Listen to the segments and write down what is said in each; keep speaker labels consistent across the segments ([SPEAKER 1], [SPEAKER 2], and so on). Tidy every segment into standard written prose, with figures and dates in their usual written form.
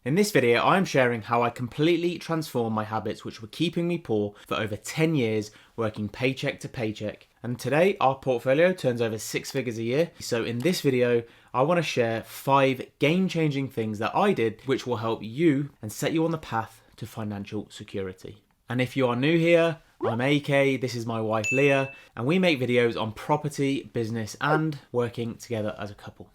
[SPEAKER 1] In this video, I am sharing how I completely transformed my habits which were keeping me poor for over 10 years, working paycheck to paycheck. And today, our portfolio turns over 6 figures a year. So in this video, I want to share 5 game-changing things that I did which will help you and set you on the path to financial security. And if you are new here, I'm AK, this is my wife Lia, and we make videos on property, business, and working together as a couple.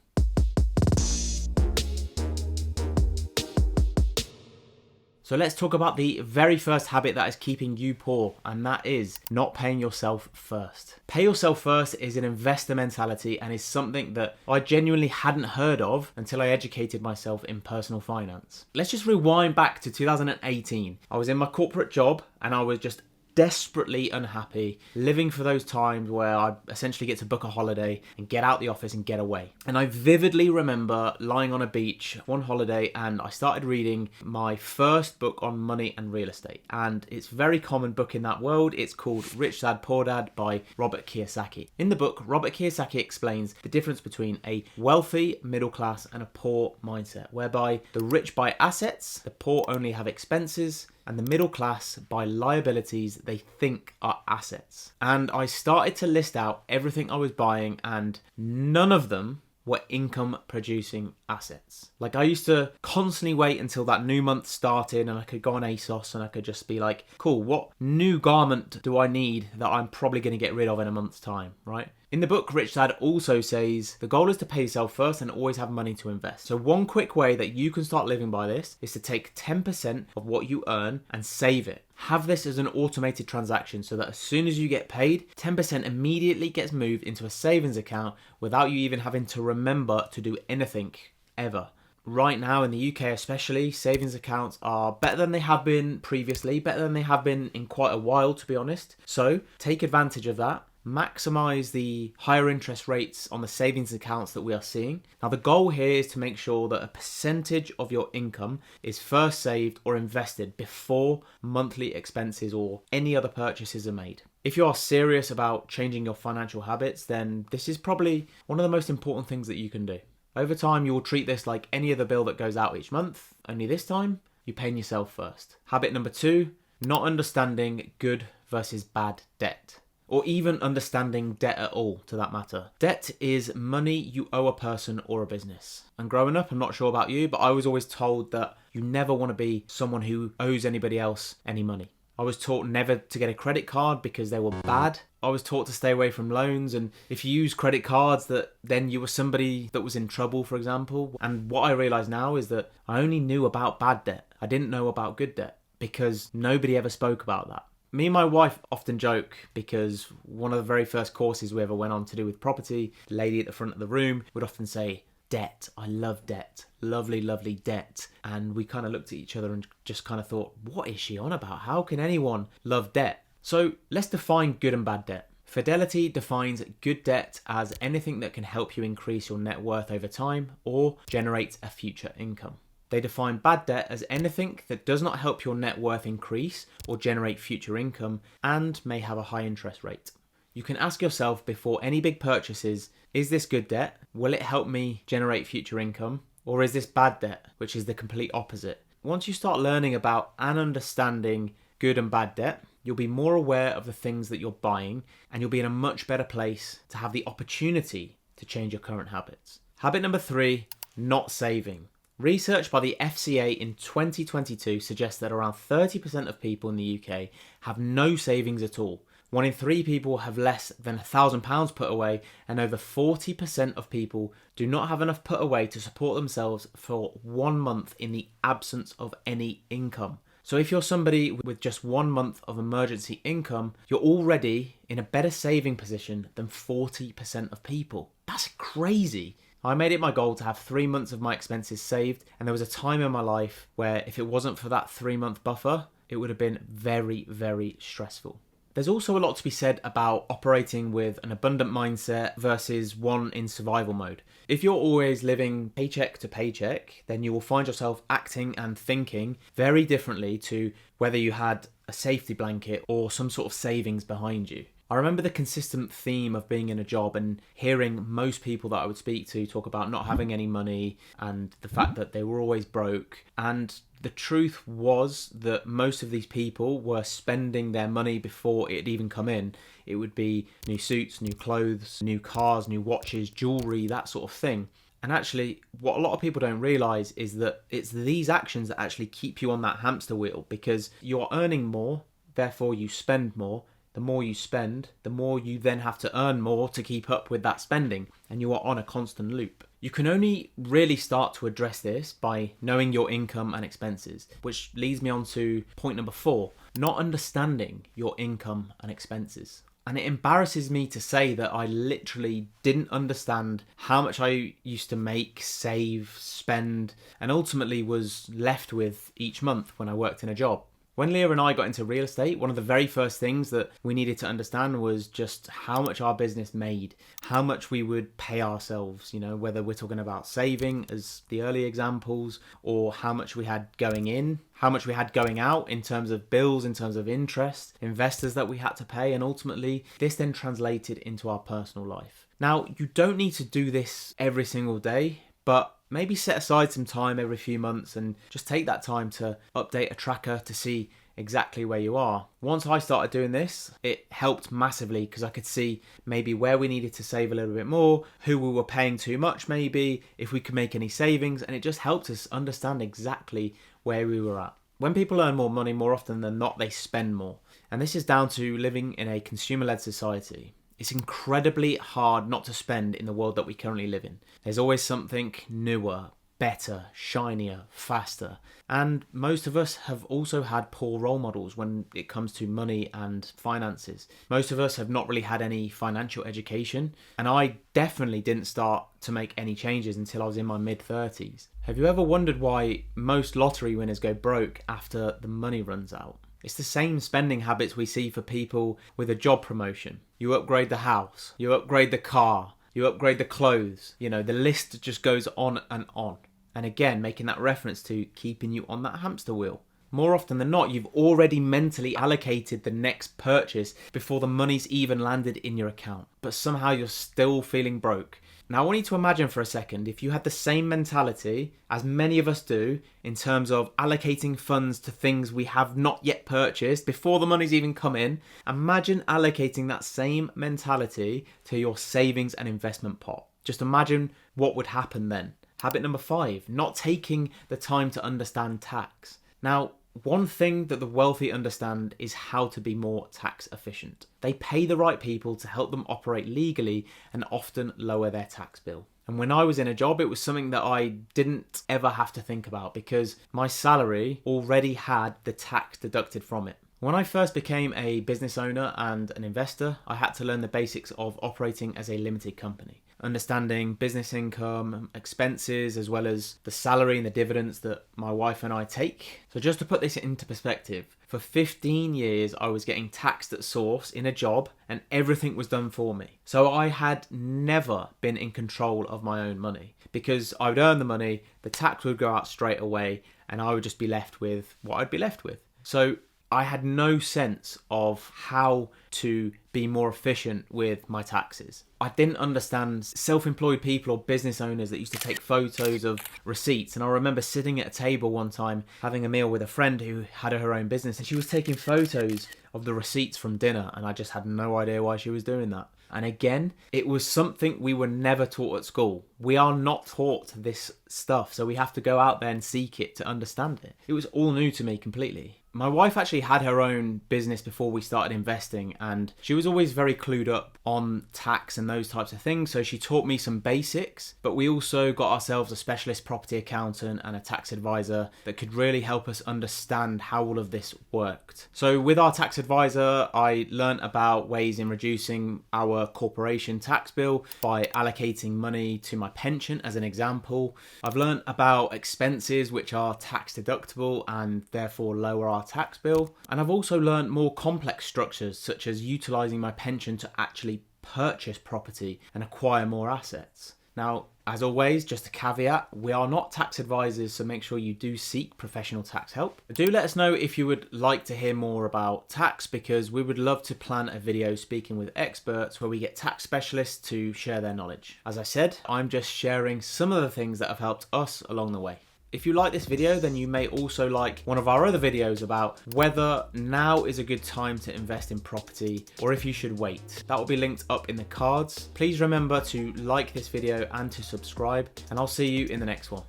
[SPEAKER 1] So let's talk about the very first habit that is keeping you poor, and that is not paying yourself first. Pay yourself first is an investor mentality and is something that I genuinely hadn't heard of until I educated myself in personal finance. Let's just rewind back to 2018. I was in my corporate job and I was just desperately unhappy, living for those times where I essentially get to book a holiday and get out the office and get away. And I vividly remember lying on a beach one holiday and I started reading my first book on money and real estate. And it's a very common book in that world. It's called Rich Dad Poor Dad by Robert Kiyosaki. In the book, Robert Kiyosaki explains the difference between a wealthy, middle class and a poor mindset, whereby the rich buy assets, the poor only have expenses, and the middle class buy liabilities they think are assets. And I started to list out everything I was buying and none of them were income producing assets. Like I used to constantly wait until that new month started and I could go on ASOS and I could just be like, cool, what new garment do I need that I'm probably going to get rid of in a month's time, right? In the book, Rich Dad also says the goal is to pay yourself first and always have money to invest. So one quick way that you can start living by this is to take 10% of what you earn and save it. Have this as an automated transaction so that as soon as you get paid, 10% immediately gets moved into a savings account without you even having to remember to do anything ever. Right now in the UK especially, savings accounts are better than they have been previously, better than they have been in quite a while to be honest. So take advantage of that. Maximize the higher interest rates on the savings accounts that we are seeing. Now the goal here is to make sure that a percentage of your income is first saved or invested before monthly expenses or any other purchases are made. If you are serious about changing your financial habits, then this is probably one of the most important things that you can do. Over time, you will treat this like any other bill that goes out each month, only this time, you're paying yourself first. Habit number 2, not understanding good versus bad debt. Or even understanding debt at all, to that matter. Debt is money you owe a person or a business. And growing up, I'm not sure about you, but I was always told that you never want to be someone who owes anybody else any money. I was taught never to get a credit card because they were bad. I was taught to stay away from loans, and if you use credit cards, that then you were somebody that was in trouble, for example. And what I realise now is that I only knew about bad debt. I didn't know about good debt because nobody ever spoke about that. Me and my wife often joke because one of the very first courses we ever went on to do with property, the lady at the front of the room would often say, debt, I love debt, lovely, lovely debt. And we kind of looked at each other and just kind of thought, what is she on about? How can anyone love debt? So let's define good and bad debt. Fidelity defines good debt as anything that can help you increase your net worth over time or generate a future income. They define bad debt as anything that does not help your net worth increase or generate future income and may have a high interest rate. You can ask yourself before any big purchases, is this good debt? Will it help me generate future income? Or is this bad debt, which is the complete opposite? Once you start learning about and understanding good and bad debt, you'll be more aware of the things that you're buying and you'll be in a much better place to have the opportunity to change your current habits. Habit number 3, not saving. Research by the FCA in 2022 suggests that around 30% of people in the UK have no savings at all. 1 in 3 people have less than £1,000 put away, and over 40% of people do not have enough put away to support themselves for 1 month in the absence of any income. So if you're somebody with just 1 month of emergency income, you're already in a better saving position than 40% of people. That's crazy. I made it my goal to have 3 months of my expenses saved, and there was a time in my life where if it wasn't for that 3-month buffer, it would have been very, very stressful. There's also a lot to be said about operating with an abundant mindset versus one in survival mode. If you're always living paycheck to paycheck, then you will find yourself acting and thinking very differently to whether you had a safety blanket or some sort of savings behind you. I remember the consistent theme of being in a job and hearing most people that I would speak to talk about not having any money and the fact that they were always broke. And the truth was that most of these people were spending their money before it had even come in. It would be new suits, new clothes, new cars, new watches, jewelry, that sort of thing. And actually, what a lot of people don't realise is that it's these actions that actually keep you on that hamster wheel, because you're earning more, therefore you spend more. The more you spend, the more you then have to earn more to keep up with that spending, and you are on a constant loop. You can only really start to address this by knowing your income and expenses, which leads me on to point number 4, not understanding your income and expenses. And it embarrasses me to say that I literally didn't understand how much I used to make, save, spend, and ultimately was left with each month when I worked in a job. When Lia and I got into real estate, one of the very first things that we needed to understand was just how much our business made, how much we would pay ourselves, whether we're talking about saving as the early examples, or how much we had going in, how much we had going out in terms of bills, in terms of interest, investors that we had to pay, and ultimately this then translated into our personal life. Now, you don't need to do this every single day, but maybe set aside some time every few months and just take that time to update a tracker to see exactly where you are. Once I started doing this, it helped massively because I could see maybe where we needed to save a little bit more, who we were paying too much maybe, if we could make any savings, and it just helped us understand exactly where we were at. When people earn more money, more often than not, they spend more. And this is down to living in a consumer-led society. It's incredibly hard not to spend in the world that we currently live in. There's always something newer, better, shinier, faster. And most of us have also had poor role models when it comes to money and finances. Most of us have not really had any financial education. And I definitely didn't start to make any changes until I was in my mid-30s. Have you ever wondered why most lottery winners go broke after the money runs out? It's the same spending habits we see for people with a job promotion. You upgrade the house, you upgrade the car, you upgrade the clothes. The list just goes on and on. And again, making that reference to keeping you on that hamster wheel. More often than not, you've already mentally allocated the next purchase before the money's even landed in your account. But somehow you're still feeling broke. Now I want you to imagine for a second, if you had the same mentality as many of us do in terms of allocating funds to things we have not yet purchased before the money's even come in, imagine allocating that same mentality to your savings and investment pot. Just imagine what would happen then. Habit number 5, not taking the time to understand tax. Now, one thing that the wealthy understand is how to be more tax efficient. They pay the right people to help them operate legally and often lower their tax bill. And when I was in a job, it was something that I didn't ever have to think about because my salary already had the tax deducted from it. When I first became a business owner and an investor, I had to learn the basics of operating as a limited company. Understanding business income, expenses, as well as the salary and the dividends that my wife and I take. So just to put this into perspective, for 15 years I was getting taxed at source in a job and everything was done for me. So I had never been in control of my own money because I would earn the money, the tax would go out straight away and I would just be left with what I'd be left with. So I had no sense of how to be more efficient with my taxes. I didn't understand self-employed people or business owners that used to take photos of receipts. And I remember sitting at a table one time having a meal with a friend who had her own business and she was taking photos of the receipts from dinner and I just had no idea why she was doing that. And again, it was something we were never taught at school. We are not taught this stuff, so we have to go out there and seek it to understand it. It was all new to me completely. My wife actually had her own business before we started investing and she was always very clued up on tax and those types of things. So she taught me some basics, but we also got ourselves a specialist property accountant and a tax advisor that could really help us understand how all of this worked. So with our tax advisor, I learned about ways in reducing our corporation tax bill by allocating money to my pension as an example. I've learned about expenses which are tax deductible and therefore lower our tax bill. And I've also learned more complex structures such as utilising my pension to actually purchase property and acquire more assets. Now, as always, just a caveat, we are not tax advisors, so make sure you do seek professional tax help. Do let us know if you would like to hear more about tax, because we would love to plan a video speaking with experts where we get tax specialists to share their knowledge. As I said, I'm just sharing some of the things that have helped us along the way. If you like this video, then you may also like one of our other videos about whether now is a good time to invest in property or if you should wait. That will be linked up in the cards. Please remember to like this video and to subscribe, and I'll see you in the next one.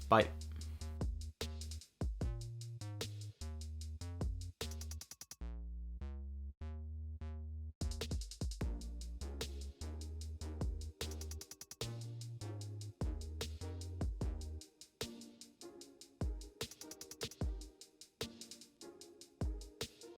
[SPEAKER 1] Bye.